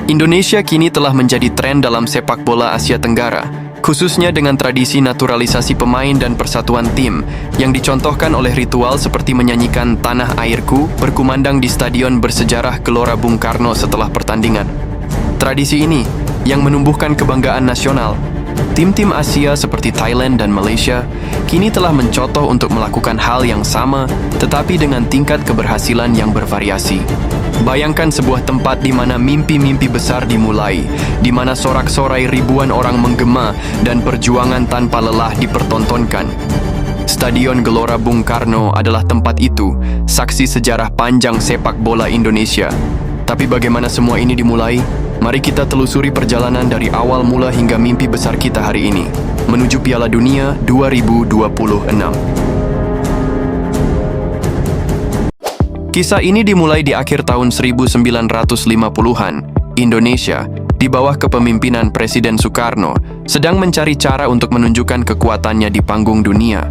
Indonesia kini telah menjadi tren dalam sepak bola Asia Tenggara, khususnya dengan tradisi naturalisasi pemain dan persatuan tim yang dicontohkan oleh ritual seperti menyanyikan Tanah Airku berkumandang di stadion bersejarah Gelora Bung Karno setelah pertandingan. Tradisi ini yang menumbuhkan kebanggaan nasional. Tim-tim Asia seperti Thailand dan Malaysia kini telah mencontoh untuk melakukan hal yang sama tetapi dengan tingkat keberhasilan yang bervariasi. Bayangkan sebuah tempat di mana mimpi-mimpi besar dimulai, di mana sorak-sorai ribuan orang menggema dan perjuangan tanpa lelah dipertontonkan. Stadion Gelora Bung Karno adalah tempat itu, saksi sejarah panjang sepak bola Indonesia. Tapi bagaimana semua ini dimulai? Mari kita telusuri perjalanan dari awal mula hingga mimpi besar kita hari ini, menuju Piala Dunia 2026. Kisah ini dimulai di akhir tahun 1950-an. Indonesia, di bawah kepemimpinan Presiden Soekarno, sedang mencari cara untuk menunjukkan kekuatannya di panggung dunia.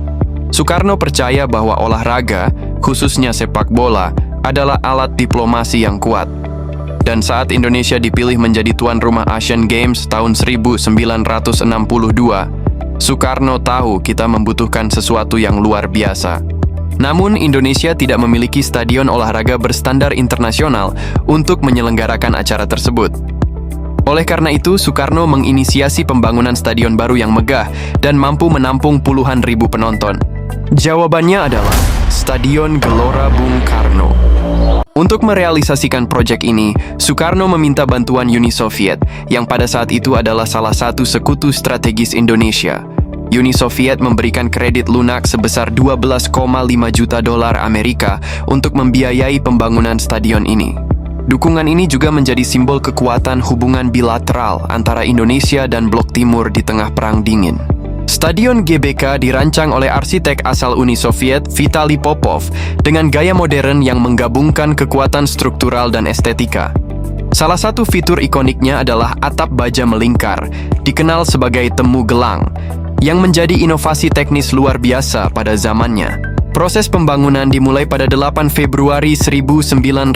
Soekarno percaya bahwa olahraga, khususnya sepak bola, adalah alat diplomasi yang kuat. Dan saat Indonesia dipilih menjadi tuan rumah Asian Games tahun 1962, Soekarno tahu kita membutuhkan sesuatu yang luar biasa. Namun, Indonesia tidak memiliki stadion olahraga berstandar internasional untuk menyelenggarakan acara tersebut. Oleh karena itu, Soekarno menginisiasi pembangunan stadion baru yang megah dan mampu menampung puluhan ribu penonton. Jawabannya adalah Stadion Gelora Bung Karno. Untuk merealisasikan proyek ini, Soekarno meminta bantuan Uni Soviet, yang pada saat itu adalah salah satu sekutu strategis Indonesia. Uni Soviet memberikan kredit lunak sebesar 12,5 juta dolar Amerika untuk membiayai pembangunan stadion ini. Dukungan ini juga menjadi simbol kekuatan hubungan bilateral antara Indonesia dan Blok Timur di tengah Perang Dingin. Stadion GBK dirancang oleh arsitek asal Uni Soviet Vitaly Popov dengan gaya modern yang menggabungkan kekuatan struktural dan estetika. Salah satu fitur ikoniknya adalah atap baja melingkar, dikenal sebagai temu gelang, yang menjadi inovasi teknis luar biasa pada zamannya. Proses pembangunan dimulai pada 8 Februari 1960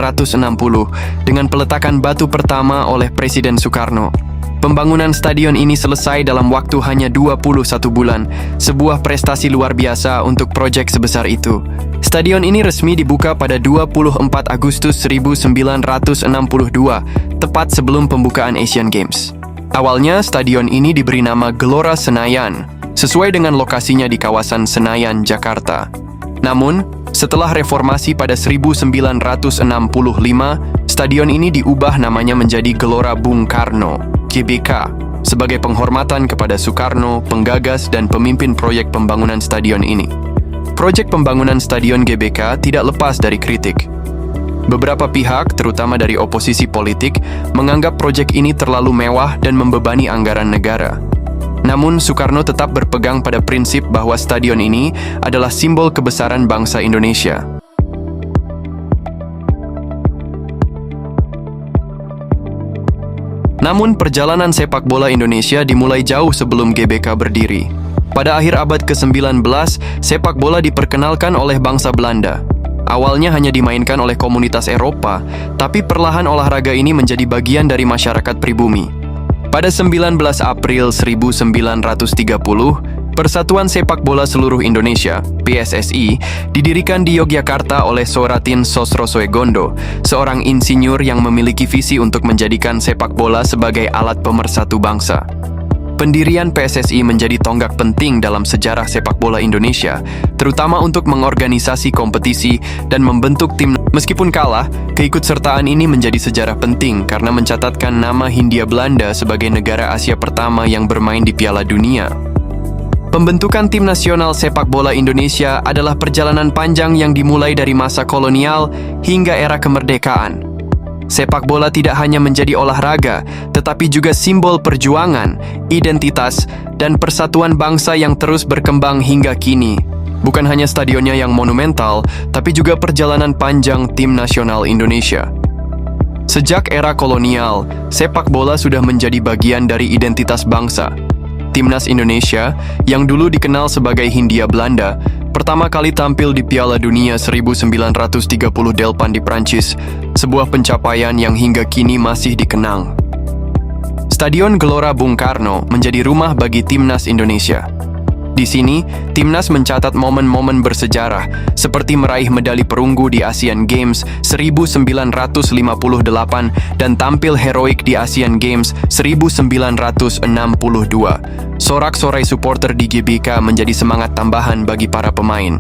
dengan peletakan batu pertama oleh Presiden Soekarno. Pembangunan stadion ini selesai dalam waktu hanya 21 bulan, sebuah prestasi luar biasa untuk proyek sebesar itu. Stadion ini resmi dibuka pada 24 Agustus 1962, tepat sebelum pembukaan Asian Games. Awalnya, stadion ini diberi nama Gelora Senayan, sesuai dengan lokasinya di kawasan Senayan, Jakarta. Namun, setelah reformasi pada 1965, stadion ini diubah namanya menjadi Gelora Bung Karno, GBK, sebagai penghormatan kepada Soekarno, penggagas dan pemimpin proyek pembangunan stadion ini. Proyek pembangunan stadion GBK tidak lepas dari kritik. Beberapa pihak, terutama dari oposisi politik, menganggap proyek ini terlalu mewah dan membebani anggaran negara. Namun, Soekarno tetap berpegang pada prinsip bahwa stadion ini adalah simbol kebesaran bangsa Indonesia. Namun, perjalanan sepak bola Indonesia dimulai jauh sebelum GBK berdiri. Pada akhir abad ke-19, sepak bola diperkenalkan oleh bangsa Belanda. Awalnya hanya dimainkan oleh komunitas Eropa, tapi perlahan olahraga ini menjadi bagian dari masyarakat pribumi. Pada 19 April 1930, Persatuan Sepak Bola Seluruh Indonesia, PSSI, didirikan di Yogyakarta oleh Soeratin Sosrosoegondo, seorang insinyur yang memiliki visi untuk menjadikan sepak bola sebagai alat pemersatu bangsa. Pendirian PSSI menjadi tonggak penting dalam sejarah sepak bola Indonesia, terutama untuk mengorganisasi kompetisi dan membentuk tim. Meskipun kalah, keikutsertaan ini menjadi sejarah penting karena mencatatkan nama Hindia Belanda sebagai negara Asia pertama yang bermain di Piala Dunia. Pembentukan tim nasional sepak bola Indonesia adalah perjalanan panjang yang dimulai dari masa kolonial hingga era kemerdekaan. Sepak bola tidak hanya menjadi olahraga, tetapi juga simbol perjuangan, identitas, dan persatuan bangsa yang terus berkembang hingga kini. Bukan hanya stadionnya yang monumental, tapi juga perjalanan panjang tim nasional Indonesia. Sejak era kolonial, sepak bola sudah menjadi bagian dari identitas bangsa. Timnas Indonesia, yang dulu dikenal sebagai Hindia Belanda, Pertama kali tampil di Piala Dunia 1930 Delpan di Prancis, sebuah pencapaian yang hingga kini masih dikenang. Stadion Gelora Bung Karno menjadi rumah bagi timnas Indonesia. Di sini, timnas mencatat momen-momen bersejarah seperti meraih medali perunggu di Asian Games 1958 dan tampil heroik di Asian Games 1962. Sorak-sorai supporter di GBK menjadi semangat tambahan bagi para pemain.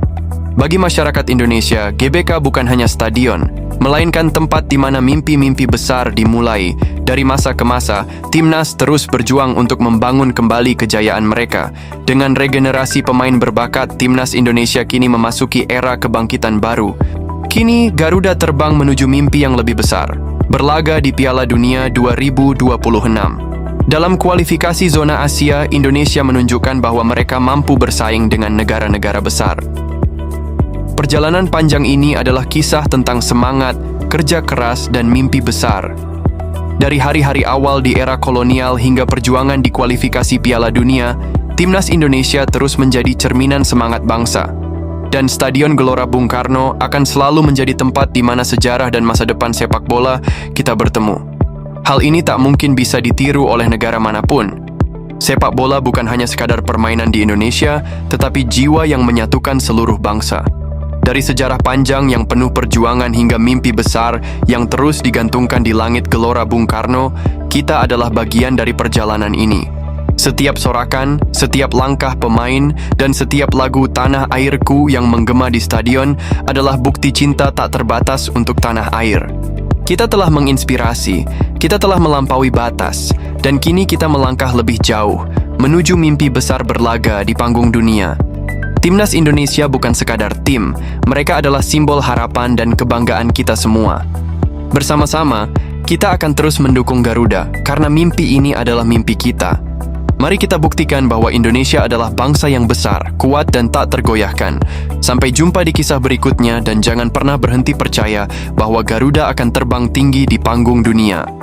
Bagi masyarakat Indonesia, GBK bukan hanya stadion, melainkan tempat di mana mimpi-mimpi besar dimulai. Dari masa ke masa, timnas terus berjuang untuk membangun kembali kejayaan mereka. Dengan regenerasi pemain berbakat, timnas Indonesia kini memasuki era kebangkitan baru. Kini, Garuda terbang menuju mimpi yang lebih besar, berlaga di Piala Dunia 2026. Dalam kualifikasi zona Asia, Indonesia menunjukkan bahwa mereka mampu bersaing dengan negara-negara besar. Perjalanan panjang ini adalah kisah tentang semangat, kerja keras, dan mimpi besar. Dari hari-hari awal di era kolonial hingga perjuangan di kualifikasi Piala Dunia, timnas Indonesia terus menjadi cerminan semangat bangsa. Dan Stadion Gelora Bung Karno akan selalu menjadi tempat di mana sejarah dan masa depan sepak bola kita bertemu. Hal ini tak mungkin bisa ditiru oleh negara manapun. Sepak bola bukan hanya sekadar permainan di Indonesia, tetapi jiwa yang menyatukan seluruh bangsa. Dari sejarah panjang yang penuh perjuangan hingga mimpi besar yang terus digantungkan di langit Gelora Bung Karno, kita adalah bagian dari perjalanan ini. Setiap sorakan, setiap langkah pemain, dan setiap lagu Tanah Airku yang menggema di stadion adalah bukti cinta tak terbatas untuk tanah air. Kita telah menginspirasi, kita telah melampaui batas, dan kini kita melangkah lebih jauh, menuju mimpi besar berlaga di panggung dunia. Timnas Indonesia bukan sekadar tim, mereka adalah simbol harapan dan kebanggaan kita semua. Bersama-sama, kita akan terus mendukung Garuda, karena mimpi ini adalah mimpi kita. Mari kita buktikan bahwa Indonesia adalah bangsa yang besar, kuat, dan tak tergoyahkan. Sampai jumpa di kisah berikutnya dan jangan pernah berhenti percaya bahwa Garuda akan terbang tinggi di panggung dunia.